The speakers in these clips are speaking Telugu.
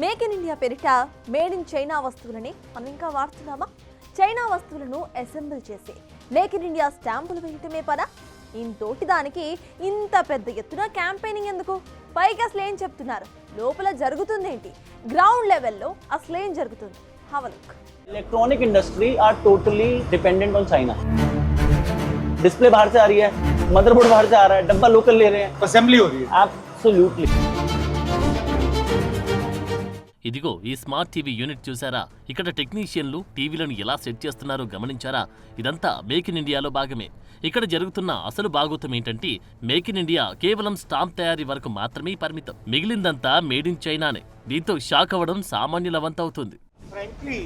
మేక్ ఇన్ ఇండియా పేరిట మేడ్ ఇన్ చైనా వస్తువులని మనం ఇంకా వాడుతున్నామా? చైనా వస్తువులను అసెంబుల్ చేసి మేక్ ఇన్ ఇండియా స్టాంపులు వేయటమే పనా? ఇంతోటి దానికి ఇంత పెద్ద ఎత్తున క్యాంపెయినింగ్ ఎందుకు? పైకి అసలు ఏం చెప్తున్నారు? లోపల జరుగుతుందేంటి? గ్రౌండ్ లెవెల్లో అసలు ఏం జరుగుతుంది? Have a look. Electronic industry are totally dependent on China. Display बाहर से आ रही है, मदरबोर्ड बाहर से आ रहा है, डब्बा लोकल ले रहे हैं, असेंबली हो रही है। एब्सोल्युटली। ఇదిగో ఈ స్మార్ట్ టీవీ యూనిట్ చూసారా? ఇక్కడ టెక్నీషియన్లు టీవీలను ఎలా సెట్ చేస్తున్నారో గమనించారా? ఇదంతా మేక్ ఇన్ ఇండియాలో భాగమే. ఇక్కడ జరుగుతున్న అసలు భాగోతం ఏంటంటే మేక్ ఇన్ ఇండియా కేవలం స్టాంప్ తయారీ వరకు మాత్రమే పరిమితం, మిగిలిందంతా మేడ్ ఇన్ చైనానే. దీంతో షాక్ అవ్వడం సామాన్యుల వంతవుతుంది. Frankly,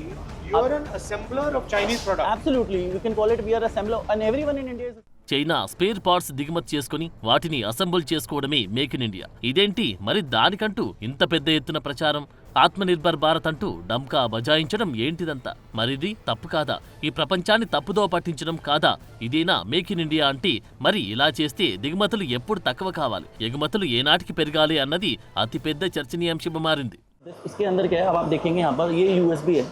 you are an assembler of Chinese products. Absolutely, you can call it we are assembler, and everyone in India is. China spare parts దిగుమతి చేసుకుని వాటిని అసెంబుల్ చేసుకోవడమే మేక్ ఇన్ ఇండియా. ఇదేంటి మరి దానికంటూ ఇంత పెద్ద ఎత్తున ప్రచారం? ఆత్మనిర్భర్ భారత్ అంటూ డంకా బజాయించడం ఏంటిదంతా? మరిది తప్పు కాదా? ఈ ప్రపంచాన్ని తప్పుదో పట్టించడం కాదా? ఇదేనా మేక్ ఇన్ ఇండియా అంటే? మరి ఇలా చేస్తే దిగుమతులు ఎప్పుడు తక్కువ కావాలి, ఎగుమతులు ఏనాటికి పెరగాలి అన్నది అతిపెద్ద చర్చనీయాంశం మారింది. इसके अंदर क्या है, अब आप देखेंगे यहाँ पर ये USB है,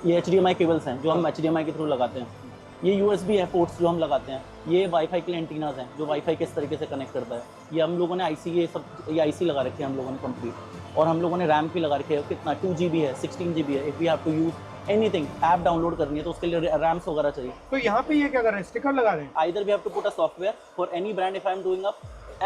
ये HDMI केबल्स हैं जो हम HDMI के थ्रू लगाते हैं, ये USB है पोर्ट्स जो हम लगाते हैं, ये वाईफाई के लिए एंटीनाज हैं जो वाईफाई किस तरीके से कनेक्ट करता है, ये हम लोगों ने ये IC लगा रखे हैं हम लोगों ने कंप्लीट, और हम लोगों ने RAM भी लगा रखे है, कितना 2 GB है, 16 GB है। If we have to use anything, app download करनी है तो उसके लिए रैम्स वगैरह चाहिए। तो यहाँ पे ये क्या कर रहे हैं, स्टिकर लगा रहे हैं? Either we have to put a software for any brand if I am doing up,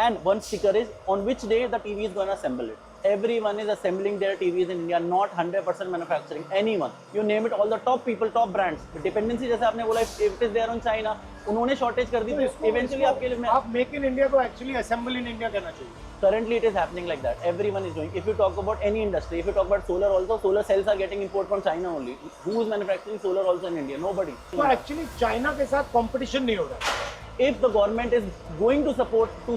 and one sticker is on which day the TV is going to assemble it. Everyone is assembling their TVs in India, not 100% manufacturing. Anyone, you name it, all the top people, top brands. The dependency जैसे आपने बोला, if it is there on China, उन्होंने shortage कर दी तो eventually आपके लिए आप मेक इन इंडिया को एक्चुअली असेंबल इन इंडिया करना चाहिए। Currently it is happening like that. Everyone is doing. If you talk about any industry, if you talk about solar also, solar cells are getting import from China only. Who is manufacturing solar also in India? Nobody. तो एक्चुअली चाइना के साथ कंपटीशन नहीं हो रहा है। If the government is going to support to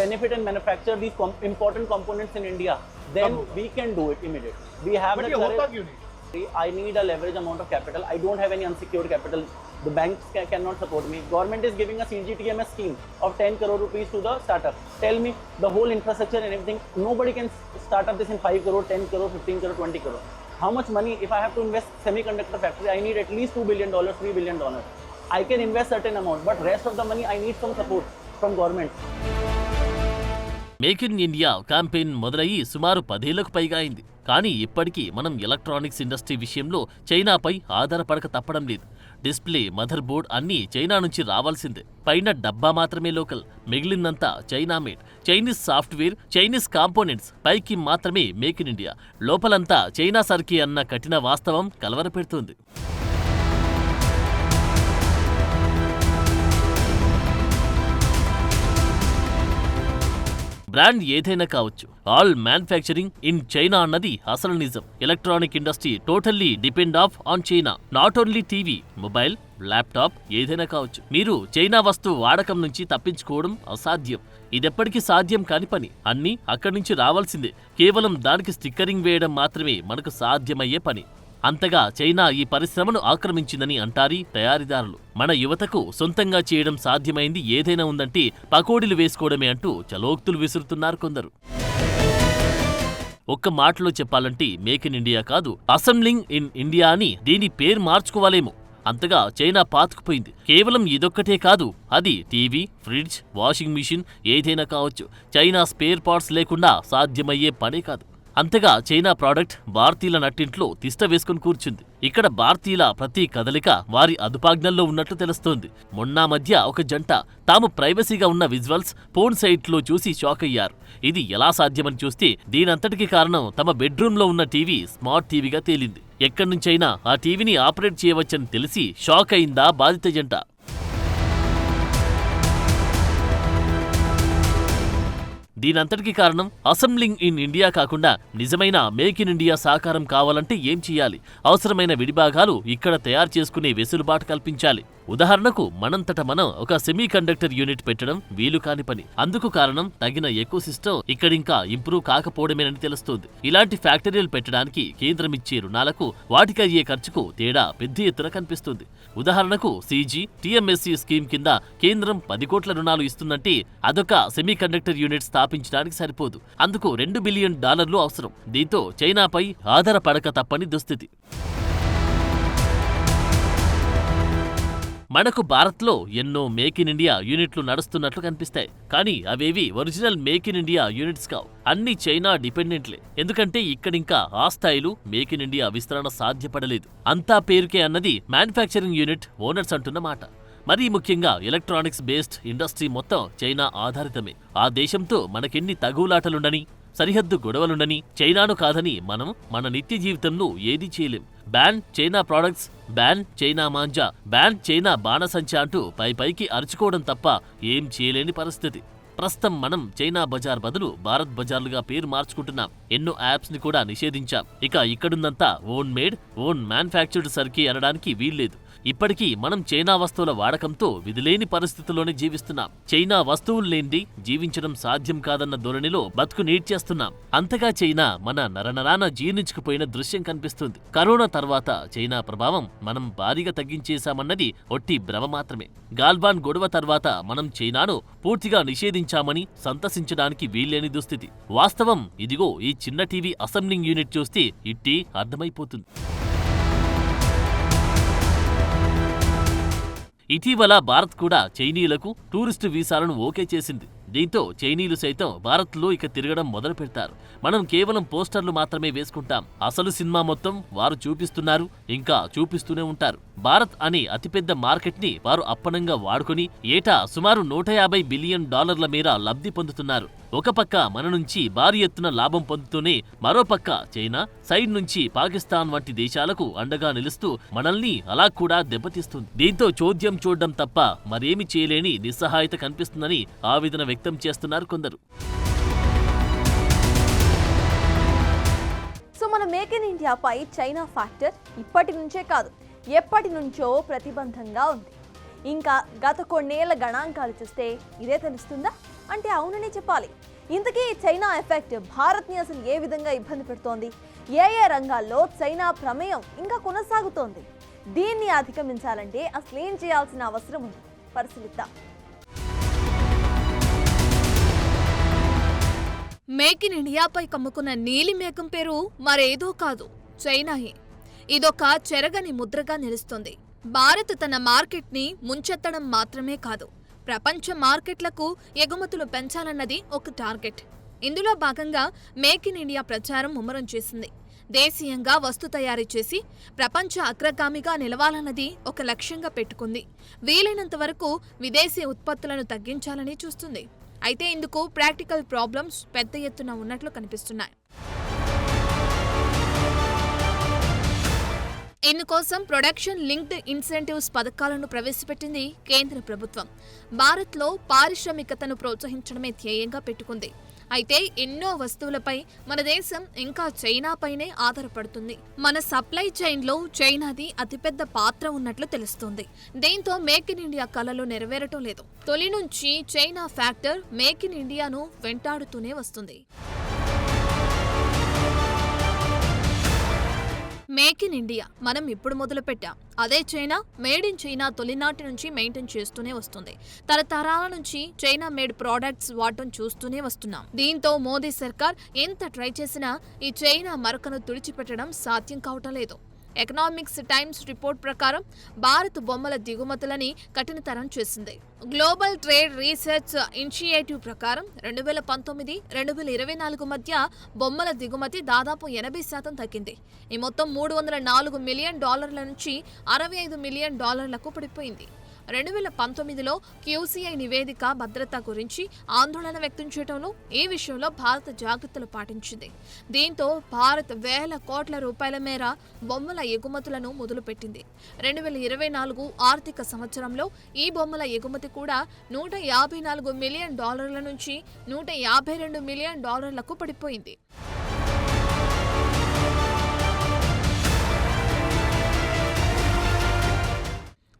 benefit and manufacture these important components in India, then we can do it immediately. We have But the ये होता courage. क्यों नहीं? I need a leverage amount of capital. I don't have any unsecured capital. The banks cannot support me. Government is giving a CGTMS scheme of 10 crore rupees to the startup. Tell me, the whole infrastructure and everything, nobody can start up this in 5 crore, 10 crore, 15 crore, 20 crore. How much money, if I have to invest semiconductor factory, I need at least $2 billion, $3 billion. I can invest certain amount, but rest of the money I need some support from government. Make in India campaign మొదలయ్యి సుమారు 10 ఏళ్లకు పైగా అయింది. కానీ ఇప్పటికీ మనం ఎలక్ట్రానిక్స్ ఇండస్ట్రీ విషయంలో చైనాపై ఆధారపడక తప్పడం లేదు. డిస్ప్లే, మదర్ బోర్డ్ అన్నీ చైనా నుంచి రావాల్సిందే. పైన డబ్బా మాత్రమే లోకల్, మిగిలిందంతా China made. Chinese software, Chinese components, పైకి మాత్రమే మేక్ ఇన్ ఇండియా, లోపలంతా చైనా సర్కి అన్న కఠిన వాస్తవం కలవరపెడుతుంది. బ్రాండ్ ఏదైనా కావచ్చు, ఆల్ మ్యానుఫ్యాక్చరింగ్ ఇన్ చైనా అన్నది అసలు నిజం. Electronic industry totally depend on China. Not only TV, mobile, laptop ఏదైనా కావచ్చు. మీరు చైనా వస్తువు వాడకం నుంచి తప్పించుకోవడం అసాధ్యం. ఇదెప్పటికీ సాధ్యం కాని పని. అన్నీ అక్కడి నుంచి రావాల్సిందే. కేవలం దానికి స్టిక్కరింగ్ వేయడం మాత్రమే మనకు సాధ్యమయ్యే పని. అంతగా చైనా ఈ పరిశ్రమను ఆక్రమించిందని అంటారీ తయారీదారులు. మన యువతకు సొంతంగా చేయడం సాధ్యమైంది ఏదైనా ఉందంటే పకోడీలు వేసుకోవడమే అంటూ చలోక్తులు విసురుతున్నారు కొందరు. ఒక్క మాటలో చెప్పాలంటే మేక్ ఇన్ ఇండియా కాదు, అసెంబ్లింగ్ ఇన్ ఇండియా అని దీని పేరు మార్చుకోవాలేమో. అంతగా చైనా పాతుకుపోయింది. కేవలం ఇదొక్కటే కాదు, అది టీవీ, ఫ్రిడ్జ్, వాషింగ్ మిషన్ ఏదైనా కావచ్చు. చైనా స్పేర్ పార్ట్స్ లేకుండా సాధ్యమయ్యే పనే కాదు. అంతగా చైనా ప్రోడక్ట్ భారతీయుల నట్టింట్లో తిష్ట వేసుకుని కూర్చుంది. ఇక్కడ భారతీయుల ప్రతి కదలిక వారి అదుపాజ్ఞల్లో ఉన్నట్లు తెలుస్తోంది. మొన్న మధ్య ఒక జంట తాము ప్రైవసీగా ఉన్న విజువల్స్ ఫోన్ సైట్లో చూసి షాక్ అయ్యారు. ఇది ఎలా సాధ్యమని చూస్తే దీనంతటికీ కారణం తమ బెడ్రూమ్లో ఉన్న టీవీ స్మార్ట్ టీవీగా తేలింది. ఎక్కడి నుంచైనా ఆ టీవీని ఆపరేట్ చేయవచ్చని తెలిసి షాక్ అయిందా బాధిత జంట. దీనంతటికీ కారణం అసెంబ్లింగ్ ఇన్ ఇండియా కాకుండా నిజమైన మేక్ ఇన్ ఇండియా సాకారం కావాలంటే ఏం చేయాలి? అవసరమైన విడిభాగాలు ఇక్కడ తయారు చేసుకునే వెసులుబాటు కల్పించాలి. ఉదాహరణకు మనంతట మనం ఒక సెమీ కండక్టర్ యూనిట్ పెట్టడం వీలు కాని పని. అందుకు కారణం తగిన ఎకో సిస్టమ్ ఇక్కడింకా ఇంప్రూవ్ కాకపోవడమేనని తెలుస్తోంది. ఇలాంటి ఫ్యాక్టరీలు పెట్టడానికి కేంద్రం ఇచ్చే రుణాలకు వాటికి అయ్యే ఖర్చుకు తేడా పెద్ద ఎత్తున కనిపిస్తుంది. ఉదాహరణకు CG TMSC స్కీమ్ కింద కేంద్రం 10 కోట్ల రుణాలు ఇస్తుందంటే అదొక సెమీ కండక్టర్ యూనిట్ స్థాపించడానికి సరిపోదు. అందుకు $2 బిలియన్ అవసరం. దీంతో చైనాపై ఆధారపడక తప్పని దుస్థితి. మనకు భారత్లో ఎన్నో మేక్ ఇన్ ఇండియా యూనిట్లు నడుస్తున్నట్లు కనిపిస్తాయి. కానీ అవేవి original make in India units కావు. అన్ని చైనా డిపెండెంట్లే. ఎందుకంటే ఇక్కడింకా ఆ స్థాయిలో మేక్ ఇన్ ఇండియా విస్తరణ సాధ్యపడలేదు. అంతా పేరుకే అన్నది మ్యానుఫ్యాక్చరింగ్ యూనిట్ ఓనర్స్ అంటున్న మాట. మరీ ముఖ్యంగా ఎలక్ట్రానిక్స్ బేస్డ్ ఇండస్ట్రీ మొత్తం చైనా ఆధారితమే. ఆ దేశంతో మనకెన్ని తగులాటలుండని, సరిహద్దు గొడవలుండని చైనాను కాదని మనం మన నిత్య జీవితంలో ఏదీ చేయలేం. Ban China products, ban China manja, ban China బాణసంచా అంటూ పైకి అరుచుకోవడం తప్ప ఏం చేయలేని పరిస్థితి. ప్రస్తుతం మనం చైనా బజార్ బదులు భారత్ బజార్లుగా పేరు మార్చుకుంటున్నాం. ఎన్నో యాప్స్ ని కూడా నిషేధించాం. ఇక ఇక్కడుందంతా ఓన్ మేడ్, ఓన్ మ్యానుఫ్యాక్చర్డ్ సరికి అనడానికి వీల్లేదు. ఇప్పటికీ మనం చైనా వస్తువుల వాడకంతో విధిలేని పరిస్థితుల్లోనే జీవిస్తున్నాం. చైనా వస్తువులు లేనిది జీవించడం సాధ్యం కాదన్న ధోరణిలో బతుకు నీడ్చేస్తున్నాం. అంతగా చైనా మన నరనరాన జీర్ణించుకుపోయిన దృశ్యం కనిపిస్తుంది. కరోనా తర్వాత చైనా ప్రభావం మనం భారీగా తగ్గించేశామన్నది ఒట్టి భ్రమ మాత్రమే. గాల్వాన్ గొడవ తర్వాత మనం చైనాను పూర్తిగా నిషేధించామని సంతసించడానికి వీల్లేని దుస్థితి. వాస్తవం ఇదిగో ఈ చిన్న టీవీ అసెంబ్లింగ్ యూనిట్ చూస్తే ఇట్టి అర్థమైపోతుంది. ఇటీవల భారత్ కూడా చైనీయులకు టూరిస్టు వీసాలను ఓకే చేసింది. దీంతో చైనీయులు సైతం భారత్లో ఇక తిరగడం మొదలు పెడతారు. మనం కేవలం పోస్టర్లు మాత్రమే వేసుకుంటాం. అసలు సినిమా మొత్తం వారు చూపిస్తున్నారు, ఇంకా చూపిస్తూనే ఉంటారు. భారత్ అనే అతిపెద్ద మార్కెట్ ని వారు అప్పనంగా వాడుకుని ఏటా సుమారు $150 బిలియన్ మేర లబ్ధి పొందుతున్నారు. ఒక పక్క మన నుంచి భారీ ఎత్తున లాభం పొందుతూనే మరోపక్క చైనా సైడ్ నుంచి పాకిస్తాన్ వంటి దేశాలకు అండగా నిలుస్తూ మనల్ని అలా కూడా దెబ్బతీస్తుంది. దీంతో చోద్యం చూడడం తప్ప మరేమి చేయలేని నిస్సహాయత కనిపిస్తుందని ఆవేదన వ్యక్తం చేస్తున్నారు కొందరు. సో మన మేక్ ఇన్ ఇండియాపై చైనా ఫ్యాక్టర్ ఇప్పటి నుంచే కాదు, ఎప్పటి నుంచో ప్రతిబంధంగా ఉంది. ఇంకా గత కొన్నేళ్ల గణాంకాలు చూస్తే ఇదే తెలుస్తుందా అంటే అవుననే చెప్పాలి. ఇంతకీ చైనా ఎఫెక్ట్ భారత్ని అసలు ఏ విధంగా ఇబ్బంది పెడుతోంది? ఏ రంగాల్లో చైనా ప్రమేయం ఇంకా కొనసాగుతోంది? దీన్ని అధిగమించాలంటే అసలు ఏం చేయాల్సిన అవసరం ఉంది? పరిశీలిద్దాం. మేక్ ఇన్ ఇండియాపై కమ్ముకున్న నీలి మేఘం పేరు మరేదో కాదు, చైనాయే. ఇదొక చెరగని ముద్రగా నిలుస్తుంది. భారత్ తన మార్కెట్ని ముంచెత్తడం మాత్రమే కాదు, ప్రపంచ మార్కెట్లకు ఎగుమతులు పెంచాలన్నది ఒక టార్గెట్. ఇందులో భాగంగా మేక్ ఇన్ ఇండియా ప్రచారం ముమ్మరం చేసింది. దేశీయంగా వస్తు తయారీ చేసి ప్రపంచ అగ్రగామిగా నిలవాలన్నది ఒక లక్ష్యంగా పెట్టుకుంది. వీలైనంత వరకు విదేశీ ఉత్పత్తులను తగ్గించాలని చూస్తుంది. అయితే ఇందుకు ప్రాక్టికల్ ప్రాబ్లమ్స్ పెద్ద ఎత్తున ఉన్నట్లు కనిపిస్తున్నాయి. ఇందుకోసం ప్రొడక్షన్ లింక్డ్ ఇన్సెంటివ్స్ పథకాలను ప్రవేశపెట్టింది కేంద్ర ప్రభుత్వం. భారత్లో పారిశ్రామికతను ప్రోత్సహించడమే ధ్యేయంగా పెట్టుకుంది. అయితే ఎన్నో వస్తువులపై మన దేశం ఇంకా చైనాపైనే ఆధారపడుతుంది. మన సప్లై చైన్లో చైనాది అతిపెద్ద పాత్ర ఉన్నట్లు తెలుస్తోంది. దీంతో మేక్ ఇన్ ఇండియా కలలు నెరవేరటం లేదు. తొలి నుంచి చైనా ఫ్యాక్టర్ మేక్ ఇన్ ఇండియాను వెంటాడుతూనే వస్తుంది. మేక్ ఇన్ ఇండియా మనం ఇప్పుడు మొదలుపెట్టాం. అదే చైనా మేడ్ ఇన్ చైనా తొలినాటి నుంచి మెయింటైన్ చేస్తూనే వస్తుంది. తరతరాల నుంచి చైనా మేడ్ ప్రోడక్ట్స్ వాడటం చూస్తూనే వస్తున్నాం. దీంతో మోదీ సర్కార్ ఎంత ట్రై చేసినా ఈ చైనా మరకను తుడిచిపెట్టడం సాధ్యం కావటం లేదు. ఎకనామిక్స్ టైమ్స్ రిపోర్ట్ ప్రకారం భారత్ బొమ్మల దిగుమతులని కఠినతరం చేసింది. గ్లోబల్ ట్రేడ్ రీసెర్చ్ ఇనిషియేటివ్ ప్రకారం 2019-2024 మధ్య బొమ్మల దిగుమతి దాదాపు 80% తగ్గింది. ఈ మొత్తం $304 మిలియన్ నుంచి $65 మిలియన్ పడిపోయింది. 2019లో QCI నివేదిక భద్రత గురించి ఆందోళన వ్యక్తం చేయడంలో ఈ విషయంలో భారత్ జాగ్రత్తలు పాటించింది. దీంతో భారత్ వేల కోట్ల రూపాయల మేర బొమ్మల ఎగుమతులను మొదలుపెట్టింది. 2024 ఆర్థిక సంవత్సరంలో ఈ బొమ్మల ఎగుమతి కూడా $154 మిలియన్ నుంచి $152 మిలియన్ పడిపోయింది.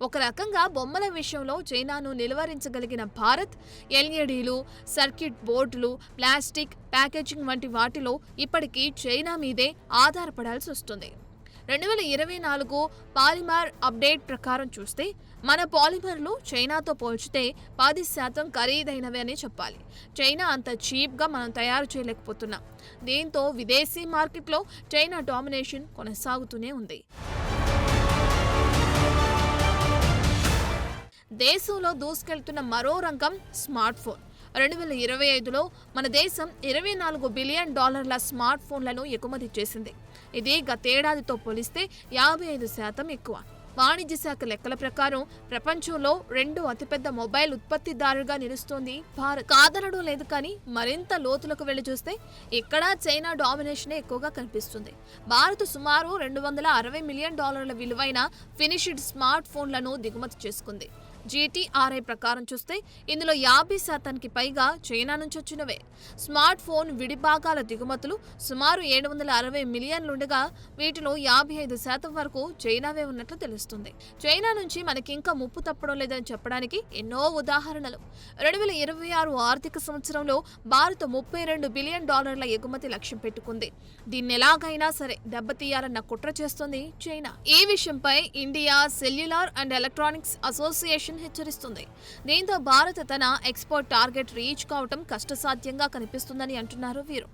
ఒక రకంగా బొమ్మల విషయంలో చైనాను నిలువరించగలిగిన భారత్ ఎల్ఈడీలు, సర్క్యూట్ బోర్డులు, ప్లాస్టిక్ ప్యాకేజింగ్ వంటి వాటిలో ఇప్పటికీ చైనా మీదే ఆధారపడాల్సి వస్తుంది. 2024 పాలిమర్ అప్డేట్ ప్రకారం చూస్తే మన పాలిమర్లు చైనాతో పోల్చితే 10% ఖరీదైనవి అని చెప్పాలి. చైనా అంత చీప్గా మనం తయారు చేయలేకపోతున్నాం. దీంతో విదేశీ మార్కెట్లో చైనా డామినేషన్ కొనసాగుతూనే ఉంది. దేశంలో దూసుకెళ్తున్న మరో రంగం స్మార్ట్ ఫోన్. 2025లో మన దేశం $24 బిలియన్ స్మార్ట్ ఫోన్లను ఎగుమతి చేసింది. ఇది గతేడాదితో పోలిస్తే 55% ఎక్కువ. వాణిజ్య శాఖ లెక్కల ప్రకారం ప్రపంచంలో 2వ అతిపెద్ద మొబైల్ ఉత్పత్తిదారుగా నిలుస్తోంది భారత్. కాదనడం లేదు, కానీ మరింత లోతులకు వెళ్లి చూస్తే ఇక్కడ చైనా డామినేషనే ఎక్కువగా కనిపిస్తుంది. భారత్ సుమారు $260 మిలియన్ విలువైన ఫినిష్డ్ స్మార్ట్ ఫోన్లను దిగుమతి చేసుకుంది. GTRI ప్రకారం చూస్తే ఇందులో 50%కి పైగా చైనా నుంచి వచ్చినవే. స్మార్ట్ ఫోన్ విడిభాగాల దిగుమతులు సుమారు 760 మిలియన్లుండగా వీటిలో 55% వరకు చైనావే ఉన్నట్లు తెలుస్తుంది. చైనా నుంచి మనకింకా ముప్పు తప్పడం లేదని చెప్పడానికి ఎన్నో ఉదాహరణలు. 2026 ఆర్థిక సంవత్సరంలో భారత్ $32 బిలియన్ ఎగుమతి లక్ష్యం పెట్టుకుంది. దీన్ని ఎలాగైనా సరే దెబ్బతీయాలన్న కుట్ర చేస్తోంది చైనా. ఈ విషయంపై India cellular and electronics association హెచ్చరిస్తుంది. దీంతో భారత్ తన ఎక్స్పోర్ట్ టార్గెట్ రీచ్ కావటం కష్టసాధ్యంగా కనిపిస్తుందని అంటున్నారు వీరు.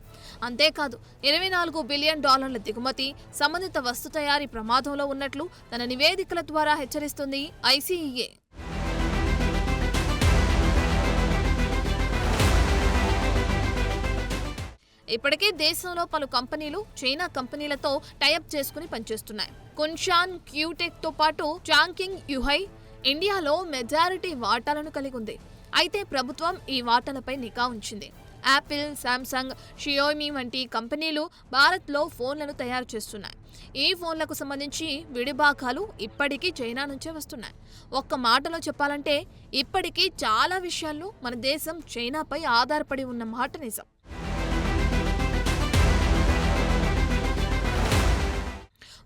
అంతేకాదు $24 బిలియన్ దిగుమతి, సంబంధిత వస్తు తయారీ ప్రమాదంలో ఉన్నట్లు తన నివేదికల ద్వారా హెచ్చరిస్తుంది ICEA. ఇప్పటికే దేశంలో పలు కంపెనీలు చైనా కంపెనీలతో టైఅప్ చేసుకుని పనిచేస్తున్నాయి. కున్షాన్ క్యూటెక్ తో పాటు చాంకింగ్ యుహై ఇండియాలో మెజారిటీ వాటాలను కలిగి ఉంది. అయితే ప్రభుత్వం ఈ వాటాలపై నిఘా ఉంచింది. యాపిల్, శాంసంగ్, షియోమి వంటి కంపెనీలు భారత్లో ఫోన్లను తయారు చేస్తున్నాయి. ఈ ఫోన్లకు సంబంధించి విడిభాగాలు ఇప్పటికీ చైనా నుంచే వస్తున్నాయి. ఒక్క మాటలో చెప్పాలంటే ఇప్పటికీ చాలా విషయాల్లో మన దేశం చైనాపై ఆధారపడి ఉన్న మాట నిజం.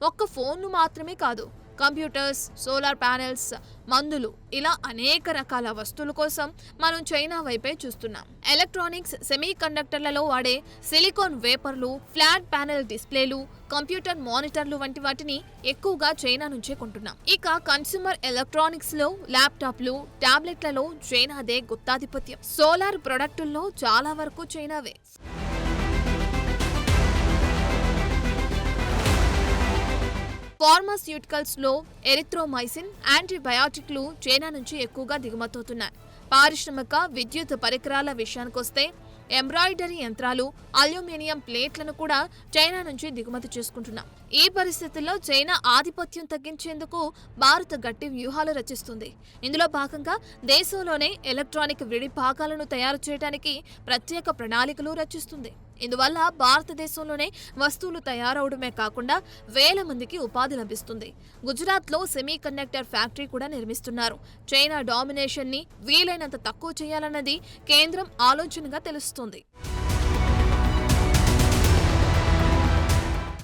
ఒక్క ఫోన్ను మాత్రమే కాదు, కంప్యూటర్స్, సోలార్ ప్యానెల్స్, మందులు ఇలా అనేక రకాల వస్తువుల కోసం మనం చైనా వైపే చూస్తున్నాం. ఎలక్ట్రానిక్స్, సెమీ కండక్టర్లలో వాడే సిలికాన్ వేపర్లు, ఫ్లాట్ ప్యానెల్ డిస్ప్లేలు, కంప్యూటర్ మానిటర్లు వంటి వాటిని ఎక్కువగా చైనా నుంచే కొంటున్నాం. ఇక కన్స్యూమర్ ఎలక్ట్రానిక్స్ లో ల్యాప్టాప్లు, టాబ్లెట్లలో చైనాదే గుత్తాధిపత్యం. సోలార్ ప్రొడక్టుల్లో చాలా వరకు చైనావే. ఫార్మాస్యూటికల్స్ లో ఎరిథ్రోమైసిన్, యాంటీబయాటిక్లు చైనా నుంచి ఎక్కువగా దిగుమతవుతున్నాయి. పారిశ్రామిక విద్యుత్ పరికరాల విషయానికొస్తే ఎంబ్రాయిడరీ యంత్రాలు, అల్యూమినియం ప్లేట్లను కూడా చైనా నుంచి దిగుమతి చేసుకుంటున్నాం. ఈ పరిస్థితుల్లో చైనా ఆధిపత్యం తగ్గించేందుకు భారత్ గట్టి వ్యూహాలు రచిస్తుంది. ఇందులో భాగంగా దేశంలోనే ఎలక్ట్రానిక్ విడిభాగాలను తయారు చేయడానికి ప్రత్యేక ప్రణాళికలు రచిస్తుంది. ఇందువల్ల భారతదేశంలోనే వస్తువులు తయారవడమే కాకుండా వేల మందికి ఉపాధి లభిస్తుంది. గుజరాత్లో సెమీ కండక్టర్ ఫ్యాక్టరీ కూడా నిర్మిస్తున్నారు. చైనా డామినేషన్ ని వీలైనంత తక్కువ చేయాలన్నది కేంద్రం ఆలోచనగా తెలుస్తుంది.